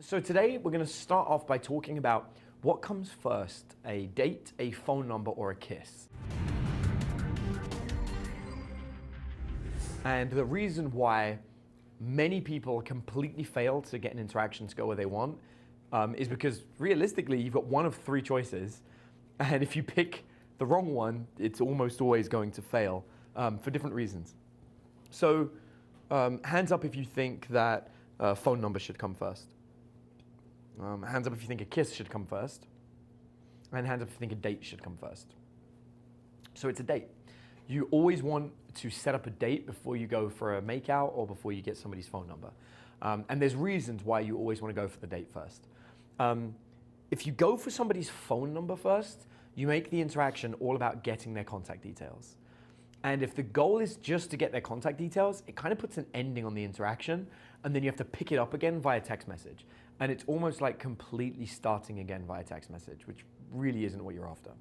So today we're going to start off by talking about what comes first, a date, a phone number, or a kiss. And the reason why many people completely fail to get an interaction to go where they want is because realistically you've got one of three choices, and if you pick the wrong one, it's almost always going to fail for different reasons. So hands up if you think that a phone number should come first. Hands up if you think a kiss should come first. And hands up if you think a date should come first. So it's a date. You always want to set up a date before you go for a makeout or before you get somebody's phone number. And there's reasons why you always want to go for the date first. If you go for somebody's phone number first, you make the interaction all about getting their contact details. And if the goal is just to get their contact details, it kind of puts an ending on the interaction, and then you have to pick it up again via text message. And it's almost like completely starting again via text message, which really isn't what you're after.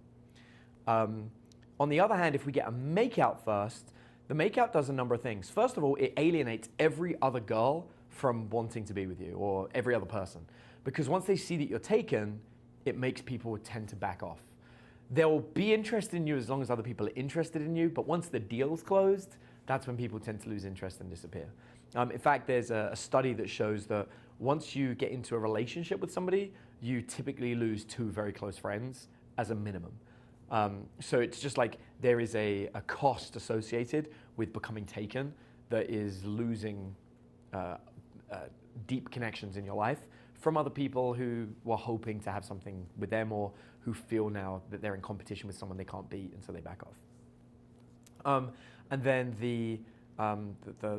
On the other hand, if we get a makeout first, the makeout does a number of things. First of all, it alienates every other girl from wanting to be with you, or every other person. Because once they see that you're taken, it makes people tend to back off. They'll be interested in you as long as other people are interested in you, but once the deal's closed, that's when people tend to lose interest and disappear. In fact, there's a study that shows that once you get into a relationship with somebody, you typically lose two very close friends as a minimum. So it's just like there is a cost associated with becoming taken that is losing deep connections in your life from other people who were hoping to have something with them, or who feel now that they're in competition with someone they can't beat, and so they back off. And then the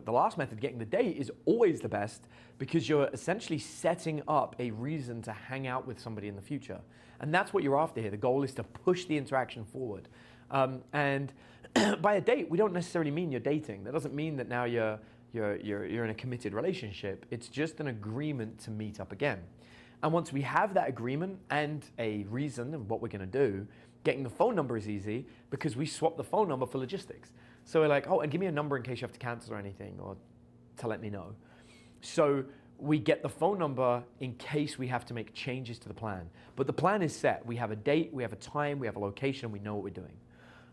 last method, getting the date, is always the best because you're essentially setting up a reason to hang out with somebody in the future. And that's what you're after here. The goal is to push the interaction forward. And by a date, we don't necessarily mean you're dating. That doesn't mean that now you're in a committed relationship. It's just an agreement to meet up again. And once we have that agreement and a reason of what we're going to do, getting the phone number is easy because we swap the phone number for logistics. So we're like, oh, and give me a number in case you have to cancel or anything, or to let me know. So we get the phone number in case we have to make changes to the plan. But the plan is set. We have a date, we have a time, we have a location, we know what we're doing.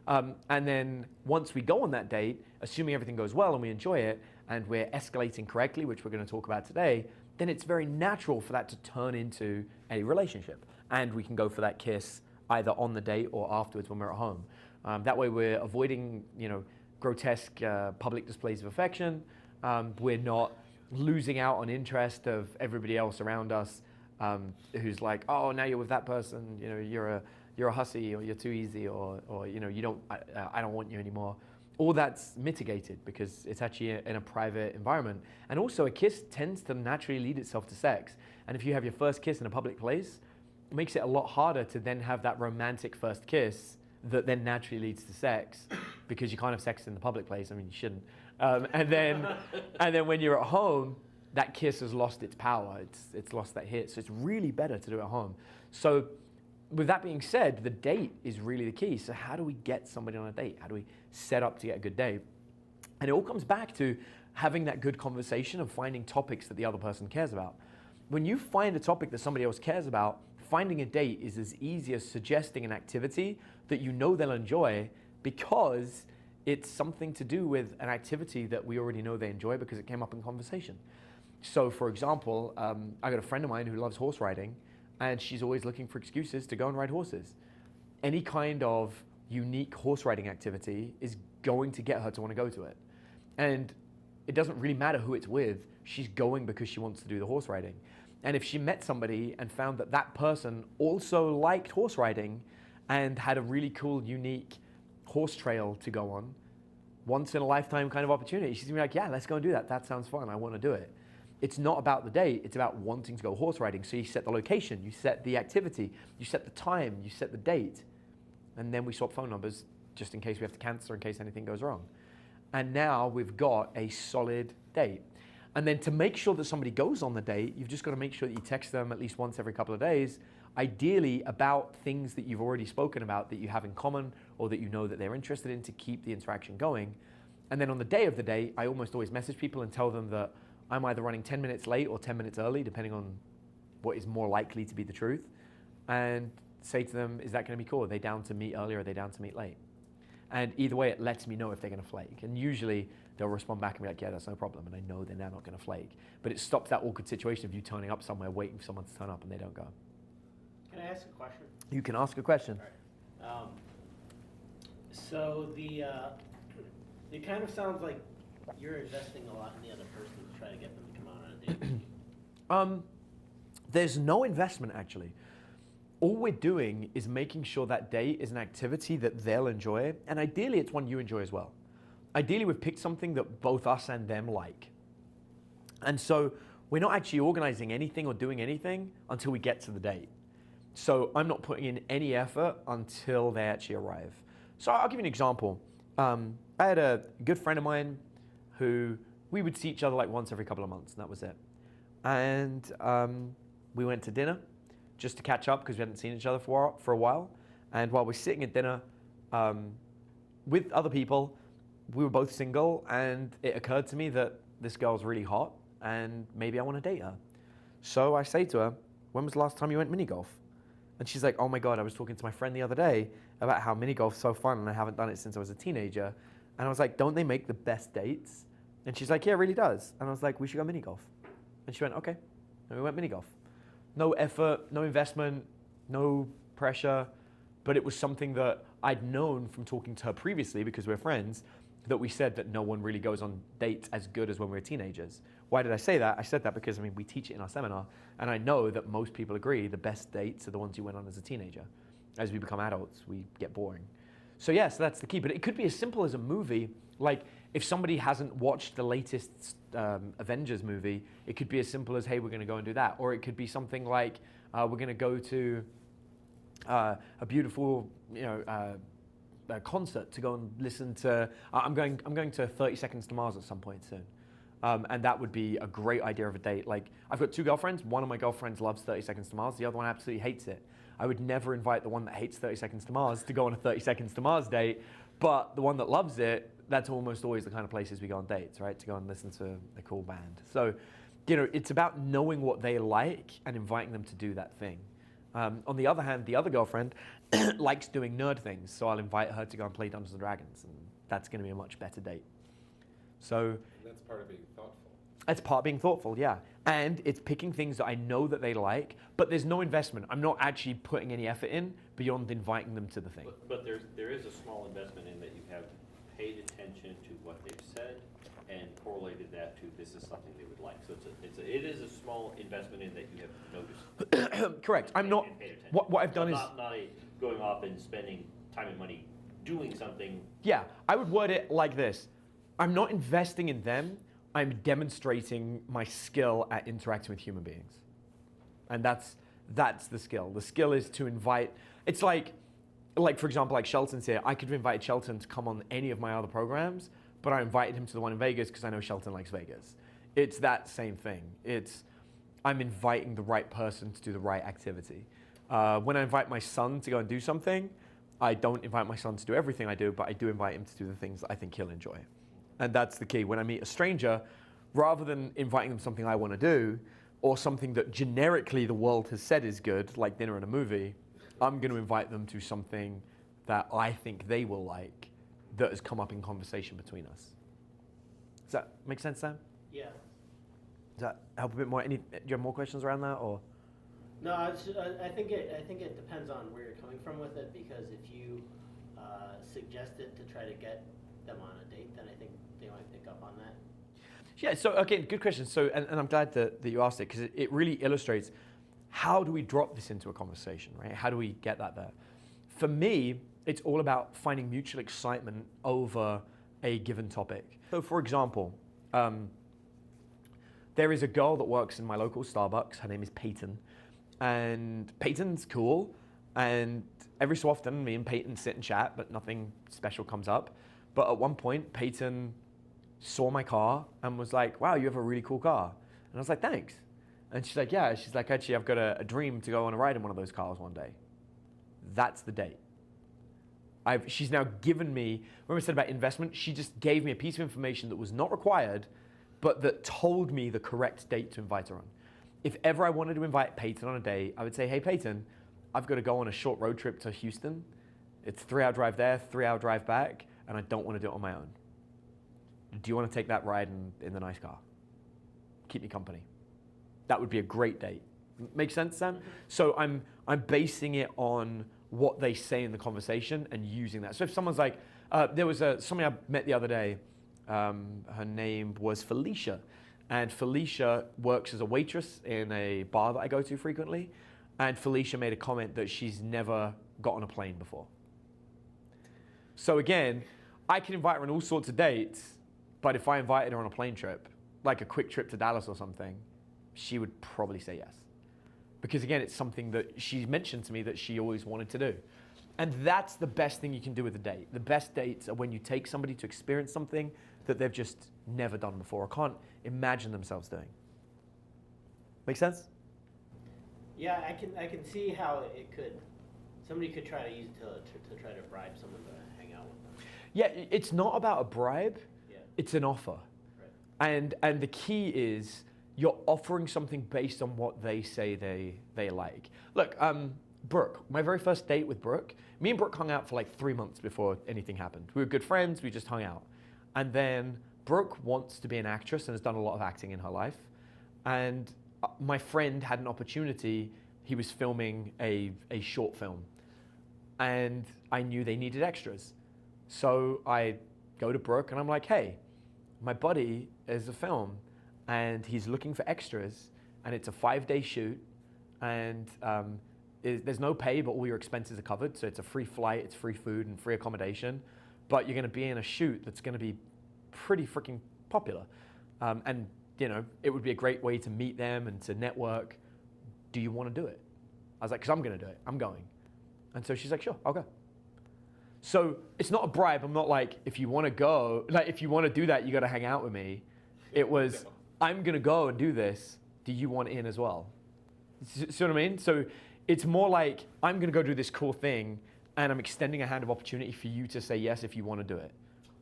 And then once we go on that date, assuming everything goes well and we enjoy it, and we're escalating correctly, which we're going to talk about today, then it's very natural for that to turn into a relationship. And we can go for that kiss either on the date or afterwards when we're at home. That way we're avoiding, grotesque public displays of affection. We're not losing out on interest of everybody else around us who's like, oh, now you're with that person, you're a hussy, or you're too easy, or I don't want you anymore. All that's mitigated because it's actually in a private environment. And also a kiss tends to naturally lead itself to sex. And if you have your first kiss in a public place, it makes it a lot harder to then have that romantic first kiss that then naturally leads to sex, because you can't have sex in the public place. I mean, you shouldn't. And then when you're at home, that kiss has lost its power. It's lost that hit. So it's really better to do it at home. So with that being said, the date is really the key. So how do we get somebody on a date? How do we set up to get a good date? And it all comes back to having that good conversation of finding topics that the other person cares about. When you find a topic that somebody else cares about, finding a date is as easy as suggesting an activity that you know they'll enjoy, because it's something to do with an activity that we already know they enjoy because it came up in conversation. So for example, I got a friend of mine who loves horse riding, and she's always looking for excuses to go and ride horses. Any kind of unique horse riding activity is going to get her to want to go to it. And it doesn't really matter who it's with, she's going because she wants to do the horse riding. And if she met somebody and found that that person also liked horse riding and had a really cool, unique horse trail to go on, once in a lifetime kind of opportunity, she's gonna be like, yeah, let's go and do that. That sounds fun, I want to do it. It's not about the date, it's about wanting to go horse riding. So you set the location, you set the activity, you set the time, you set the date, and then we swap phone numbers just in case we have to cancel or in case anything goes wrong. And now we've got a solid date. And then to make sure that somebody goes on the date, you've just got to make sure that you text them at least once every couple of days, ideally about things that you've already spoken about that you have in common or that you know that they're interested in, to keep the interaction going. And then on the day of the date, I almost always message people and tell them that I'm either running 10 minutes late or 10 minutes early, depending on what is more likely to be the truth, and say to them, is that going to be cool? Are they down to meet early or are they down to meet late? And either way, it lets me know if they're going to flake. And usually they'll respond back and be like, yeah, that's no problem. And I know they're now not going to flake. But it stops that awkward situation of you turning up somewhere, waiting for someone to turn up and they don't go. Can I ask a question? You can ask a question. All right. So it kind of sounds like you're investing a lot in the other person to try to get them to come out on a date with you. There's no investment, actually. All we're doing is making sure that date is an activity that they'll enjoy, and ideally it's one you enjoy as well. Ideally we've picked something that both us and them like. And so we're not actually organizing anything or doing anything until we get to the date. So I'm not putting in any effort until they actually arrive. So I'll give you an example. I had a good friend of mine who we would see each other like once every couple of months, and that was it. And we went to dinner just to catch up because we hadn't seen each other for a while. And while we're sitting at dinner with other people, we were both single, and it occurred to me that this girl's really hot and maybe I want to date her. So I say to her, when was the last time you went mini golf? And she's like, oh my God, I was talking to my friend the other day about how mini golf's so fun and I haven't done it since I was a teenager. And I was like, don't they make the best dates? And she's like, yeah, it really does. And I was like, we should go mini golf. And she went, okay. And we went mini golf. No effort, no investment, no pressure, but it was something that I'd known from talking to her previously because we're friends, that we said that no one really goes on dates as good as when we were teenagers. Why did I say that? I said that because, we teach it in our seminar, and I know that most people agree the best dates are the ones you went on as a teenager. As we become adults, we get boring. So yeah, so that's the key. But it could be as simple as a movie. Like if somebody hasn't watched the latest Avengers movie, it could be as simple as, hey, we're going to go and do that. Or it could be something like, we're going to go to a beautiful, a concert to go and listen to. I'm going to 30 Seconds to Mars at some point soon. And that would be a great idea of a date. Like, I've got two girlfriends. One of my girlfriends loves 30 Seconds to Mars. The other one absolutely hates it. I would never invite the one that hates 30 Seconds to Mars to go on a 30 Seconds to Mars date. But the one that loves it, that's almost always the kind of places we go on dates, right? To go and listen to a cool band. So, it's about knowing what they like and inviting them to do that thing. On the other hand, the other girlfriend likes doing nerd things. So I'll invite her to go and play Dungeons and Dragons. And that's going to be a much better date. So that's part of being thoughtful. It's part of being thoughtful, yeah. And it's picking things that I know that they like, but there's no investment. I'm not actually putting any effort in beyond inviting them to the thing. But there is a small investment in that you have paid attention to what they've said and correlated that to this is something they would like. So it is a small investment in that you have noticed. Correct. I'm not. What I've done is not going off and spending time and money doing something. Yeah, I would word it like this. I'm not investing in them. I'm demonstrating my skill at interacting with human beings. And that's the skill. The skill is to invite. It's like for example, like Shelton's here. I could have invited Shelton to come on any of my other programs, but I invited him to the one in Vegas because I know Shelton likes Vegas. It's that same thing. I'm inviting the right person to do the right activity. When I invite my son to go and do something, I don't invite my son to do everything I do, but I do invite him to do the things that I think he'll enjoy. And that's the key. When I meet a stranger, rather than inviting them something I want to do, or something that generically the world has said is good, like dinner and a movie, I'm going to invite them to something that I think they will like, that has come up in conversation between us. Does that make sense, Sam? Yeah. Does that help a bit more? Do you have more questions around that, or? No, I think it depends on where you're coming from with it, because if you suggest it to try to get them on a date, then I think they might pick up on that. Yeah, so again, good question. So, and I'm glad that you asked it, because it really illustrates how do we drop this into a conversation, right? How do we get that there? For me, it's all about finding mutual excitement over a given topic. So for example, there is a girl that works in my local Starbucks. Her name is Peyton. And Peyton's cool. And every so often, me and Peyton sit and chat, but nothing special comes up. But at one point, Peyton saw my car and was like, wow, you have a really cool car. And I was like, thanks. And she's like, yeah. She's like, actually, I've got a dream to go on a ride in one of those cars one day. That's the date. She's now given me, when we said about investment, she just gave me a piece of information that was not required, but that told me the correct date to invite her on. if ever I wanted to invite Peyton on a date, I would say, hey, Peyton, I've got to go on a short road trip to Houston. It's a 3-hour drive there, 3-hour drive back, and I don't want to do it on my own. Do you want to take that ride in the nice car? Keep me company. That would be a great date. Make sense, Sam? So I'm basing it on what they say in the conversation and using that. So if someone's like, there was somebody I met the other day, her name was Felicia, and Felicia works as a waitress in a bar that I go to frequently, and Felicia made a comment that she's never got on a plane before. So again, I can invite her on all sorts of dates, but if I invited her on a plane trip, like a quick trip to Dallas or something, she would probably say yes. Because again, it's something that she mentioned to me that she always wanted to do. And that's the best thing you can do with a date. The best dates are when you take somebody to experience something that they've just never done before or can't imagine themselves doing. Make sense? Yeah, I can see how somebody could try to use it to try to bribe someone to hang out with them. Yeah, it's not about a bribe, Yeah. it's an offer. Right. And the key is you're offering something based on what they say they like. Look, Brooke, my very first date with Brooke, me and Brooke hung out for like 3 months before anything happened. We were good friends, we just hung out. And then Brooke wants to be an actress and has done a lot of acting in her life. And my friend had an opportunity, he was filming a short film. And I knew they needed extras. So I go to Brooke and I'm like, hey, my buddy is a film and he's looking for extras and it's a 5-day shoot and there's no pay, but all your expenses are covered. So it's a free flight, it's free food and free accommodation, but you're gonna be in a shoot that's gonna be pretty freaking popular. And you know, it would be a great way to meet them and to network. Do you wanna do it? I was like, cause I'm gonna do it, I'm going. And so she's like, sure, I'll go. So it's not a bribe. I'm not like, if you want to go, like if you want to do that, you got to hang out with me. It was, I'm going to go and do this. Do you want in as well? See what I mean? So it's more like, I'm going to go do this cool thing and I'm extending a hand of opportunity for you to say yes if you want to do it.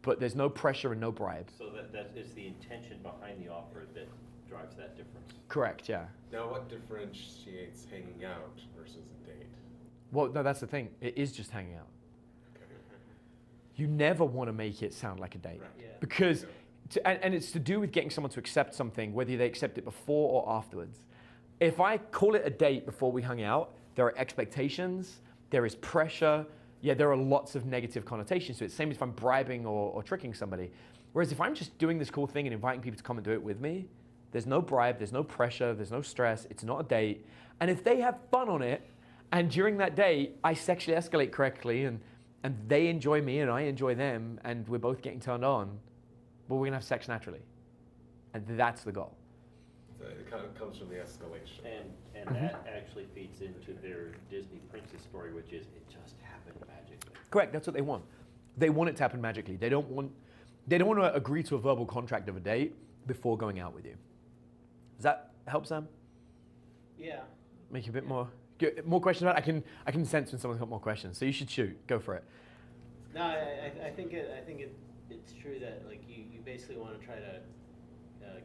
But there's no pressure and no bribe. So that is the intention behind the offer that drives that difference. Correct, yeah. Now, what differentiates hanging out versus a date? Well, no, that's the thing. It is just hanging out. Okay. You never want to make it sound like a date. Right. Yeah. Because, and it's to do with getting someone to accept something, whether they accept it before or afterwards. If I call it a date before we hung out, there are expectations, there is pressure, yeah, there are lots of negative connotations to it. Same as if I'm bribing or tricking somebody. Whereas if I'm just doing this cool thing and inviting people to come and do it with me, there's no bribe, there's no pressure, there's no stress, it's not a date. And if they have fun on it, and during that date, I sexually escalate correctly, and they enjoy me and I enjoy them, and we're both getting turned on, well, we're gonna have sex naturally. And that's the goal. So it kind of comes from the escalation. And that actually feeds into their Disney princess story, which is it just happened magically. Correct, that's what they want. They want it to happen magically. They don't want to agree to a verbal contract of a date before going out with you. Does that help, Sam? Yeah. Make you a bit more questions about it? I can sense when someone's got more questions, so you should shoot. Go for it. No, I think it's true that like you basically want to try to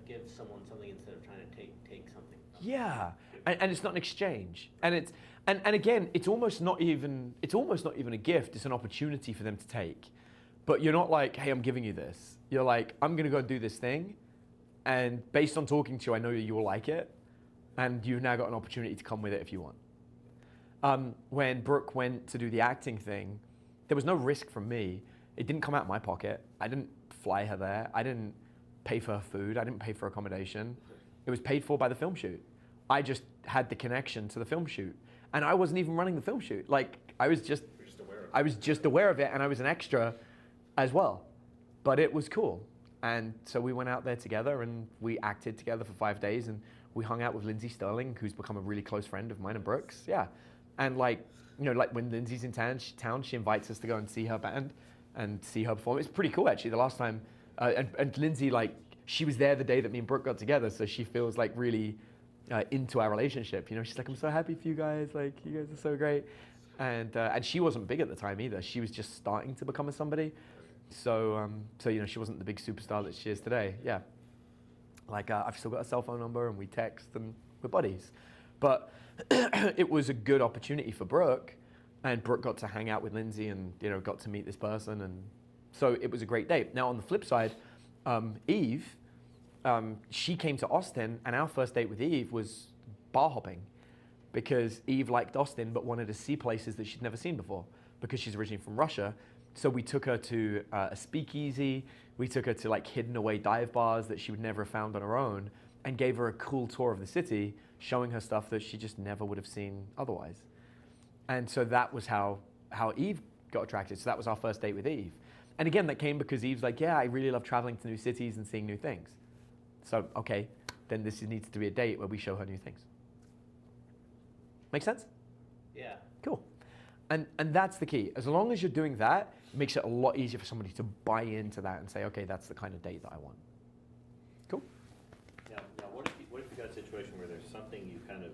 give someone something instead of trying to take something. Yeah, and it's not an exchange, and again, it's almost not even a gift. It's an opportunity for them to take, but you're not like, hey, I'm giving you this. You're like, I'm gonna go do this thing, and based on talking to you, I know you will like it, and you've now got an opportunity to come with it if you want. When Brooke went to do the acting thing, there was no risk from me. It didn't come out of my pocket. I didn't fly her there. I didn't pay for her food. I didn't pay for accommodation. It was paid for by the film shoot. I just had the connection to the film shoot. And I wasn't even running the film shoot. Like, I was just aware of it, and I was an extra as well. But it was cool. And so we went out there together, and we acted together for 5 days, and we hung out with Lindsay Sterling, who's become a really close friend of mine and Brooke's. Yeah. And like when Lindsay's in town, she invites us to go and see her band and see her perform. It's pretty cool, actually. The last time, and Lindsay, like, she was there the day that me and Brooke got together, so she feels like really into our relationship. You know, she's like, I'm so happy for you guys. Like, you guys are so great. And she wasn't big at the time either. She was just starting to become a somebody. So you know, she wasn't the big superstar that she is today. Yeah. Like, I've still got a cell phone number, and we text, and we're buddies. But it was a good opportunity for Brooke, and Brooke got to hang out with Lindsay and got to meet this person, and so it was a great date. Now on the flip side, Eve, she came to Austin, and our first date with Eve was bar hopping, because Eve liked Austin but wanted to see places that she'd never seen before, because she's originally from Russia. So we took her to a speakeasy, we took her to like hidden away dive bars that she would never have found on her own, and gave her a cool tour of the city, showing her stuff that she just never would have seen otherwise. And so that was how Eve got attracted. So that was our first date with Eve. And again, that came because Eve's like, yeah, I really love traveling to new cities and seeing new things. So, okay, then this needs to be a date where we show her new things. Make sense? Yeah. Cool. And that's the key. As long as you're doing that, it makes it a lot easier for somebody to buy into that and say, okay, that's the kind of date that I want. Cool? Now what if you got a situation where there's something you kind of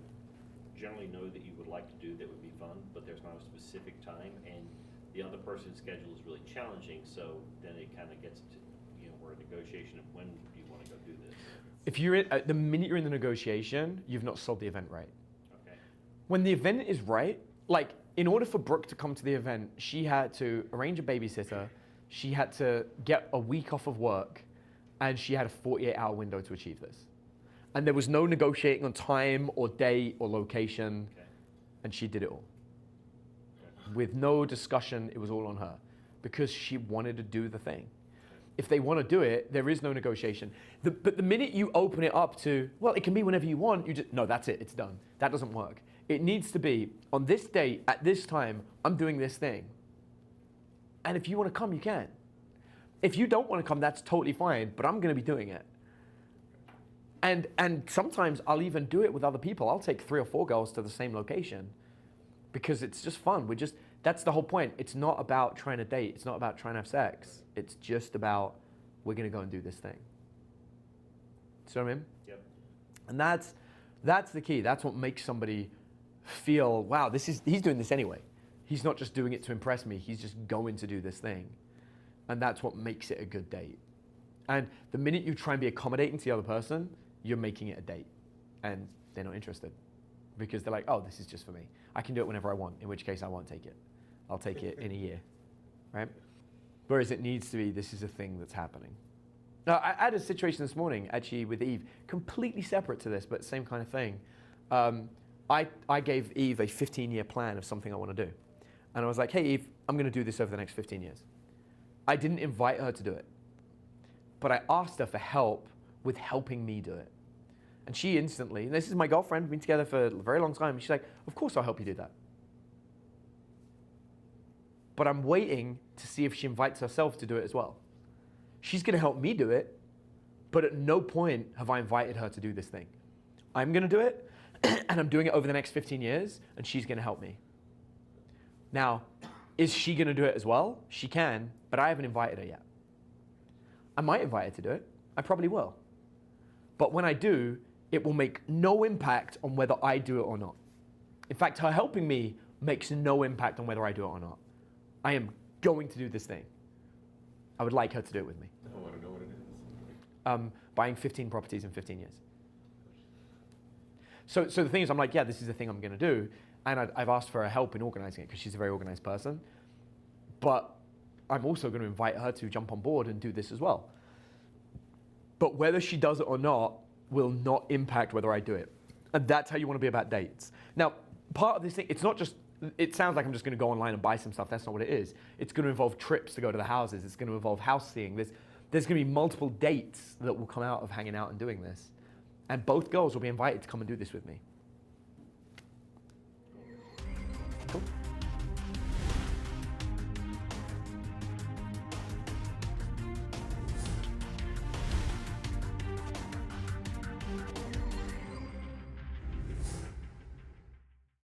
generally know that you would like to do that would be fun, but there's not a specific time, and the other person's schedule is really challenging, so then it kind of gets to, we're in negotiation of when do you want to go do this. If you're the minute you're in the negotiation, you've not sold the event right. Okay. When the event is right, like in order for Brooke to come to the event, she had to arrange a babysitter, she had to get a week off of work, and she had a 48-hour window to achieve this. And there was no negotiating on time or date or location, Okay. and she did it all. With no discussion, it was all on her, because she wanted to do the thing. If they want to do it, there is no negotiation. But the minute you open it up to, well, it can be whenever you want, no, that's it, it's done. That doesn't work. It needs to be, on this date, at this time, I'm doing this thing. And if you want to come, you can. If you don't want to come, that's totally fine, but I'm going to be doing it. And sometimes I'll even do it with other people. I'll take 3 or 4 girls to the same location, because it's just fun. That's the whole point. It's not about trying to date. It's not about trying to have sex. It's just about, we're going to go and do this thing. See what I mean? Yep. And that's the key. That's what makes somebody feel, wow, he's doing this anyway. He's not just doing it to impress me. He's just going to do this thing. And that's what makes it a good date. And the minute you try and be accommodating to the other person, you're making it a date. And they're not interested, because they're like, oh, this is just for me. I can do it whenever I want, in which case I won't take it. I'll take it in a year, right? Whereas it needs to be, this is a thing that's happening. Now, I had a situation this morning, actually, with Eve, completely separate to this, but same kind of thing. I gave Eve a 15-year plan of something I want to do. And I was like, hey, Eve, I'm going to do this over the next 15 years. I didn't invite her to do it, but I asked her for help with helping me do it. And she instantly, and this is my girlfriend, we've been together for a very long time, and she's like, of course I'll help you do that. But I'm waiting to see if she invites herself to do it as well. She's going to help me do it, but at no point have I invited her to do this thing. I'm going to do it, and I'm doing it over the next 15 years, and she's going to help me. Now, is she going to do it as well? She can, but I haven't invited her yet. I might invite her to do it. I probably will. But when I do, it will make no impact on whether I do it or not. In fact, her helping me makes no impact on whether I do it or not. I am going to do this thing. I would like her to do it with me. I want to know what it is. Buying 15 properties in 15 years. So the thing is, I'm like, yeah, this is the thing I'm going to do. And I've asked for her help in organizing it, because she's a very organized person. But I'm also going to invite her to jump on board and do this as well. But whether she does it or not will not impact whether I do it. And that's how you want to be about dates. Now, part of this thing, it's not just, it sounds like I'm just going to go online and buy some stuff. That's not what it is. It's going to involve trips to go to the houses. It's going to involve house seeing. There's going to be multiple dates that will come out of hanging out and doing this. And both girls will be invited to come and do this with me.